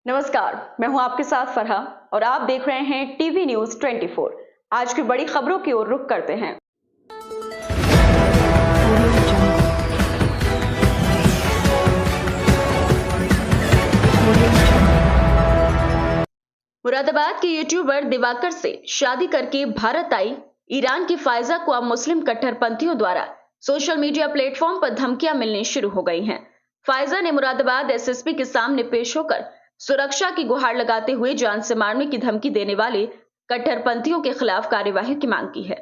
नमस्कार, मैं हूं आपके साथ फरहा और आप देख रहे हैं टीवी न्यूज 24। आज की बड़ी खबरों की ओर रुख करते हैं। मुरादाबाद के यूट्यूबर दिवाकर से शादी करके भारत आई ईरान की फायजा को अब मुस्लिम कट्टरपंथियों द्वारा सोशल मीडिया प्लेटफॉर्म पर धमकियां मिलनी शुरू हो गई हैं। फायजा ने मुरादाबाद एसएसपी के सामने पेश होकर सुरक्षा की गुहार लगाते हुए जान से मारने की धमकी देने वाले कट्टरपंथियों के खिलाफ कार्यवाही की मांग की है।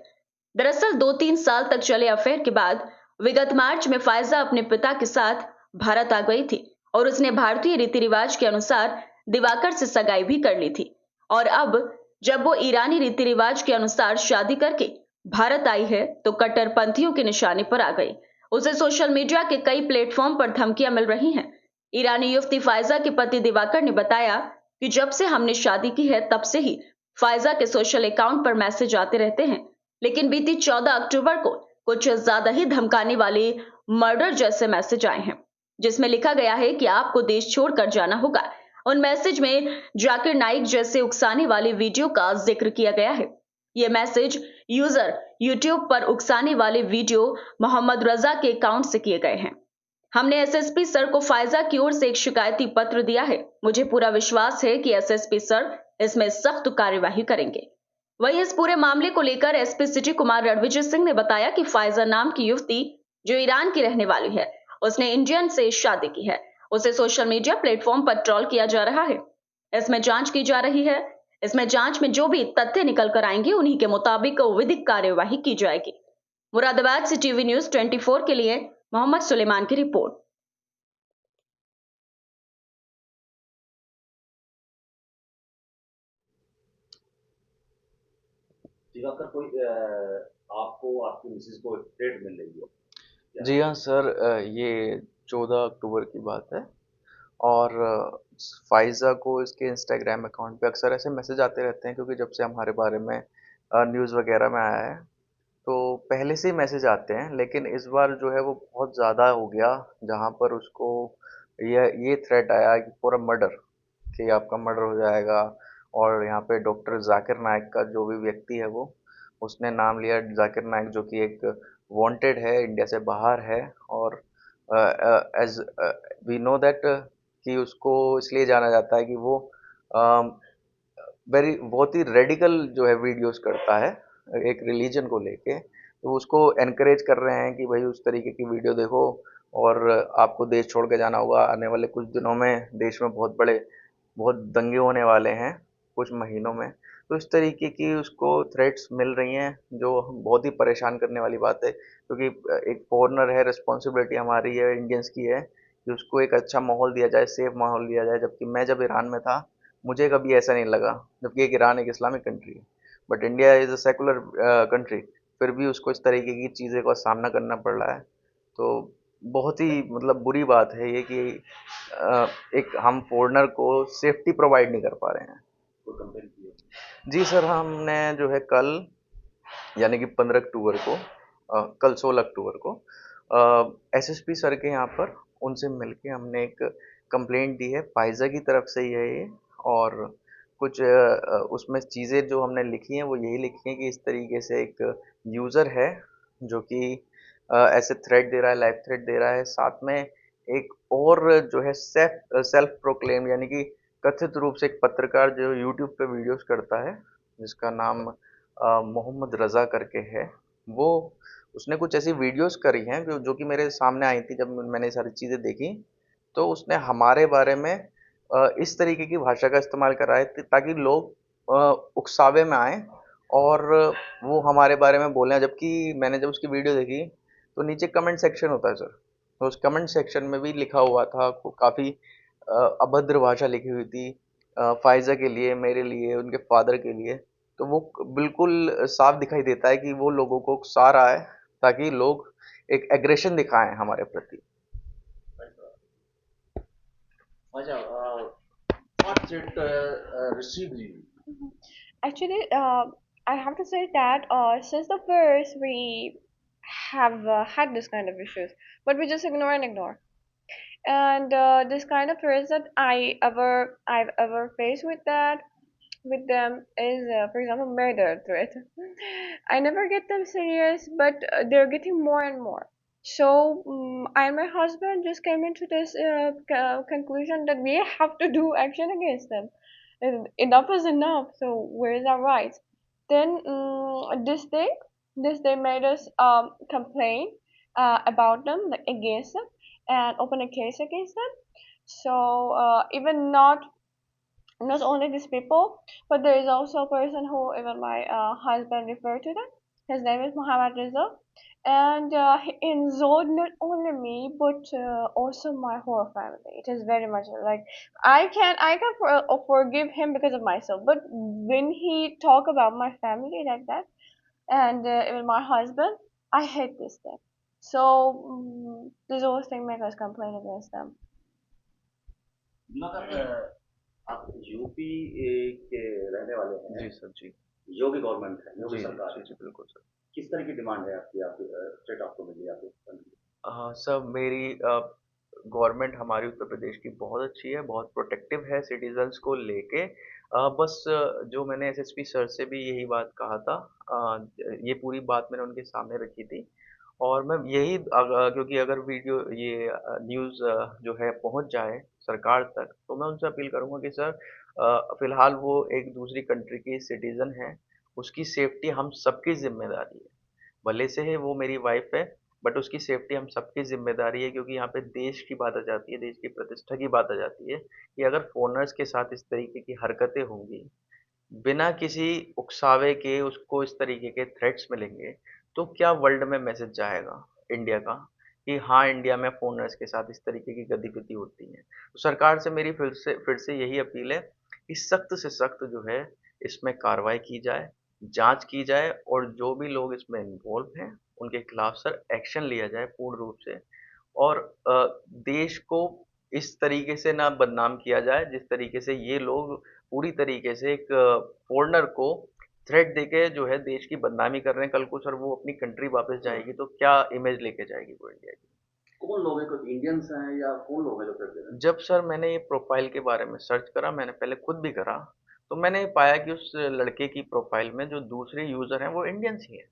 दरअसल 2-3 साल तक चले अफेयर के बाद विगत मार्च में फायजा अपने पिता के साथ भारत आ गई थी और उसने भारतीय रीति रिवाज के अनुसार दिवाकर से सगाई भी कर ली थी। और अब जब वो ईरानी रीति रिवाज के अनुसार शादी करके भारत आई है तो कट्टरपंथियों के निशाने पर आ गई। उसे सोशल मीडिया के कई प्लेटफॉर्म पर धमकियां मिल रही हैं। ईरानी युवती फायजा के पति दिवाकर ने बताया कि जब से हमने शादी की है तब से ही फायजा के सोशल अकाउंट पर मैसेज आते रहते हैं, लेकिन बीती 14 अक्टूबर को कुछ ज्यादा ही धमकाने वाले मर्डर जैसे मैसेज आए हैं, जिसमें लिखा गया है कि आपको देश छोड़कर जाना होगा। उन मैसेज में जाकिर नाइक जैसे उकसाने वाले वीडियो का जिक्र किया गया है। ये मैसेज यूजर यूट्यूब पर उकसाने वाले वीडियो मोहम्मद रजा के अकाउंट से किए गए हैं। हमने एसएसपी सर को फायजा की ओर से एक शिकायती पत्र दिया है। मुझे पूरा विश्वास है कि एसएसपी सर इसमें सख्त कार्यवाही करेंगे। वहीं इस पूरे मामले को लेकर एसपी सिटी कुमार रणविजय सिंह ने बताया कि फायजा नाम की युवती जो ईरान की रहने वाली है, उसने इंडियन से शादी की है। उसे सोशल मीडिया प्लेटफॉर्म पर ट्रोल किया जा रहा है। इसमें जांच की जा रही है। इसमें जांच में जो भी तथ्य निकल कर आएंगे उन्हीं के मुताबिक विधिक कार्यवाही की जाएगी। मुरादाबाद से टीवी न्यूज 24 के लिए मोहम्मद सुलेमान की रिपोर्ट। दिवाकर कोई आपको आपकी मिसेज को डेट मिल रही है? जी हाँ सर, ये 14 अक्टूबर की बात है। और फाइज़ा को इसके इंस्टाग्राम अकाउंट पे अक्सर ऐसे मैसेज आते रहते हैं, क्योंकि जब से हमारे बारे में न्यूज़ वगैरह में आया है तो पहले से ही मैसेज आते हैं, लेकिन इस बार जो है वो बहुत ज़्यादा हो गया, जहाँ पर उसको ये थ्रेट आया कि फॉर अ मर्डर, कि आपका मर्डर हो जाएगा। और यहाँ पे डॉक्टर जाकिर नाइक का जो भी व्यक्ति है वो उसने नाम लिया, जाकिर नाइक, जो कि एक वांटेड है, इंडिया से बाहर है। और एज वी नो दैट कि उसको इसलिए जाना जाता है कि वो बहुत ही रेडिकल जो है वीडियोस करता है एक रिलीजन को लेके। तो उसको एनकरेज कर रहे हैं कि भाई उस तरीके की वीडियो देखो और आपको देश छोड़ के जाना होगा। आने वाले कुछ दिनों में देश में बहुत दंगे होने वाले हैं, कुछ महीनों में। तो इस तरीके की उसको थ्रेट्स मिल रही हैं, जो बहुत ही परेशान करने वाली बात है, क्योंकि एक फॉरेनर है, रिस्पॉन्सिबिलिटी हमारी है, इंडियंस की है कि उसको एक अच्छा माहौल दिया जाए, सेफ माहौल दिया जाए। जबकि मैं जब ईरान में था मुझे कभी ऐसा नहीं लगा, जबकि एक ईरान एक इस्लामिक कंट्री है, but India is a secular country, फिर भी उसको इस तरीके की चीज़ें का सामना करना पड़ रहा है। तो बहुत ही मतलब बुरी बात है ये कि एक हम फॉरेनर को सेफ्टी प्रोवाइड नहीं कर पा रहे हैं। कोई कंप्लेन की है? जी सर, हमने जो है कल, यानी कि 15 अक्टूबर को, कल 16 अक्टूबर को एसएसपी सर के यहाँ पर उनसे मिलके हमने एक कंप्लेंट दी है, फाइज़ा की तरफ से ही है ये। और कुछ उसमें चीज़ें जो हमने लिखी हैं वो यही लिखी हैं कि इस तरीके से एक यूज़र है जो कि ऐसे थ्रेट दे रहा है, लाइव थ्रेट दे रहा है। साथ में एक और जो है सेल्फ प्रोक्लेम, यानी कि कथित रूप से एक पत्रकार जो यूट्यूब पे वीडियोस करता है, जिसका नाम मोहम्मद रज़ा करके है। वो उसने कुछ ऐसी वीडियोस करी हैं जो कि मेरे सामने आई थी जब मैंने ये सारी चीज़ें देखी। तो उसने हमारे बारे में इस तरीके की भाषा का इस्तेमाल करा है ताकि लोग उकसावे में आएँ और वो हमारे बारे में बोलें। जबकि मैंने जब उसकी वीडियो देखी तो नीचे कमेंट सेक्शन होता है सर, तो उस कमेंट सेक्शन में भी लिखा हुआ था, काफ़ी अभद्र भाषा लिखी हुई थी फ़ाइज़ा के लिए, मेरे लिए, उनके फादर के लिए। तो वो बिल्कुल साफ दिखाई देता है कि वो लोगों को उकसा रहा है ताकि लोग एक एग्रेशन दिखाएं हमारे प्रति। अच्छा, what it received you? Actually, I have to say that since the first we have had this kind of issues, but we just ignore and ignore. and this kind of threats that I've ever faced with them is, for example, murder threat. I never get them serious, but they're getting more and more. So I and my husband just came into this conclusion that we have to do action against them. And enough is enough. So where is our rights? Then this day made us complain about them, like against them, and open a case against them. So even not only these people, but there is also a person who even my husband referred to them. His name is Muhammad Rizal, and he insulted not only me but also my whole family. It is very much like I can forgive him because of myself, but when he talk about my family like that, and even my husband, I hate this thing. So these all things make us complain against them. मगर आप UP के रहने वाले हैं। जी sir जी। योगी government है, योगी जी सरकार जी है। जी बिल्कुल सर। किस तरह की डिमांड है आपकी आपकी स्टेट आपको मिली आपके सर मेरी गवर्नमेंट हमारी उत्तर प्रदेश की बहुत अच्छी है, बहुत प्रोटेक्टिव है सिटीजन्स को लेके। बस जो मैंने एसएसपी सर से भी यही बात कहा था, ये पूरी बात मैंने उनके सामने रखी थी। और मैं यही क्योंकि अगर वीडियो ये न्यूज़ जो है पहुंच जाए सरकार तक, तो मैं उनसे अपील करूंगा कि सर फिलहाल वो एक दूसरी कंट्री की सिटीजन है, उसकी सेफ्टी हम सबकी जिम्मेदारी है। भले से है वो मेरी वाइफ है, बट उसकी सेफ्टी हम सबकी जिम्मेदारी है, क्योंकि यहाँ पे देश की बात आ जाती है, देश की प्रतिष्ठा की बात आ जाती है कि अगर फॉरेनर्स के साथ इस तरीके की हरकतें होंगी, बिना किसी उकसावे के उसको इस तरीके के थ्रेट्स मिलेंगे, तो क्या वर्ल्ड में मैसेज जाएगा इंडिया का कि हाँ इंडिया में फॉरेनर्स के साथ इस तरीके की गतिविधि होती है। तो सरकार से मेरी फिर से यही अपील है कि सख्त से सख्त जो है इसमें कार्रवाई की जाए, जांच की जाए, और जो भी लोग इसमें इन्वॉल्व हैं उनके खिलाफ सर एक्शन लिया जाए पूर्ण रूप से। और देश को इस तरीके से ना बदनाम किया जाए जिस तरीके से ये लोग पूरी तरीके से एक फॉरेनर को थ्रेट देके जो है देश की बदनामी कर रहे हैं। कल को सर वो अपनी कंट्री वापस जाएगी तो क्या इमेज लेके जाएगी वो इंडिया की। कौन लोग हैं, कोई इंडियंस हैं या कौन लोग हैं जो करते हैं? जब सर मैंने ये प्रोफाइल के बारे में सर्च करा, मैंने पहले खुद भी करा, तो मैंने पाया कि उस लड़के की प्रोफाइल में जो दूसरे यूजर हैं वो इंडियंस ही हैं।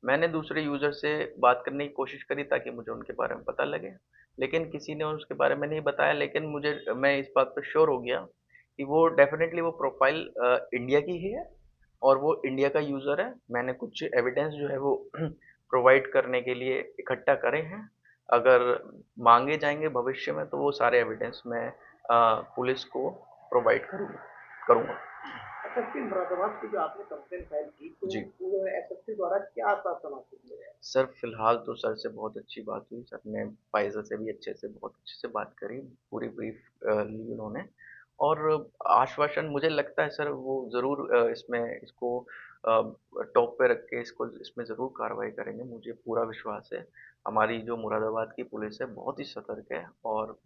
मैंने दूसरे यूजर से बात करने की कोशिश करी ताकि मुझे उनके बारे में पता लगे, लेकिन किसी ने उसके बारे में नहीं बताया। लेकिन मैं इस बात पर श्योर हो गया कि वो डेफिनेटली वो प्रोफाइल इंडिया की ही है और वो इंडिया का यूज़र है। मैंने कुछ एविडेंस जो है वो प्रोवाइड करने के लिए इकट्ठा करे हैं। अगर मांगे जाएंगे भविष्य में तो वो सारे एविडेंस मैं पुलिस को प्रोवाइड करूँगा। एसएसपी मुरादाबाद की जो आपने कंप्लेंट फाइल की, तो जी। वो एसएसपी द्वारा क्या आश्वासन आपको दिया गया? सर फिलहाल तो सर से बहुत अच्छी बात हुई। सर ने फाइजर से भी बहुत अच्छे से बात करी, पूरी ब्रीफ ली उन्होंने, और आश्वासन मुझे लगता है सर वो ज़रूर इसको टॉप पे रख के इसमें ज़रूर कार्रवाई करेंगे। मुझे पूरा विश्वास है। हमारी जो मुरादाबाद की पुलिस है बहुत ही सतर्क है, और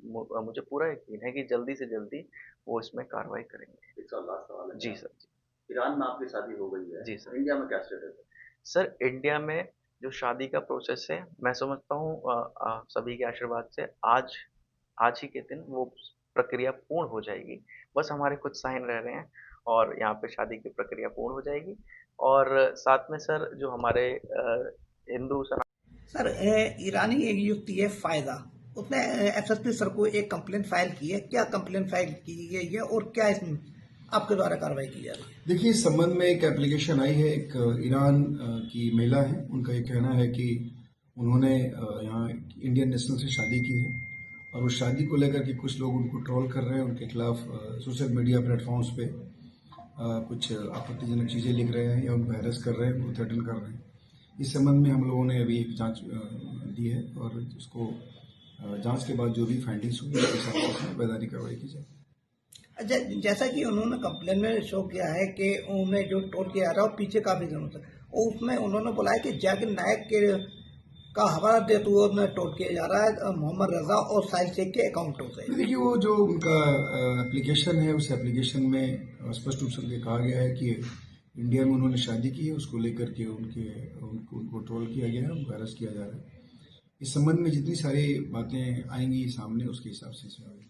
मुझे पूरा यकीन है कि जल्दी से जल्दी वो इसमें कार्रवाई करेंगे। एक लास्ट सवाल है। जी सर जी। ईरान में आपकी शादी हो गई है। जी सर। इंडिया में क्या स्टेटस है? सर इंडिया में जो शादी का प्रोसेस है, मैं समझता हूँ सभी के आशीर्वाद से आज ही के दिन वो प्रक्रिया पूर्ण हो जाएगी। बस हमारे कुछ साइन रह रहे हैं और यहाँ पे शादी की प्रक्रिया पूर्ण हो जाएगी। और साथ में सर जो हमारे हिंदू सर ईरानी एक युवती है फायदा, उसने एसएसपी सर को एक कंप्लेंट फाइल की है। क्या कंप्लेंट फाइल की गई है और क्या इसमें आपके द्वारा कार्रवाई की जा रही है? देखिए, इस संबंध में एक एप्लीकेशन आई है। एक ईरान की महिला है, उनका ये कहना है कि उन्होंने यहाँ इंडियन नेशनल से शादी की है और उस शादी को लेकर के कुछ लोग उनको ट्रोल कर रहे हैं, उनके खिलाफ सोशल मीडिया प्लेटफॉर्म्स पे कुछ आपत्तिजनक चीज़ें लिख रहे हैं या उनको हैरेस कर रहे हैं, उनको थ्रेटन कर रहे हैं। इस संबंध में हम लोगों ने अभी एक जांच दी है और उसको जांच के बाद जो भी फाइंडिंग्स होंगी उसके हिसाब से वैधानिक कार्रवाई की जाएगी। अच्छा, जैसा कि उन्होंने कंप्लेन में शो किया है कि उन्हें जो टोल किया जा रहा है और पीछे काफी दिनों से, और उसमें उन्होंने बोला है कि जाकिर नायक के का हवाला देते हुए उन्हें टोल किया जा रहा है मोहम्मद रजा और साहिल शेख के अकाउंटों से। देखिए, वो जो उनका एप्लीकेशन है उस एप्लीकेशन में स्पष्ट रूप से कहा गया है कि इंडिया में उन्होंने शादी की है, उसको लेकर के उनको ट्रोल किया गया है, उनको अरेस्ट किया जा रहा है। इस संबंध में जितनी सारी बातें आएंगी सामने उसके हिसाब से इसमें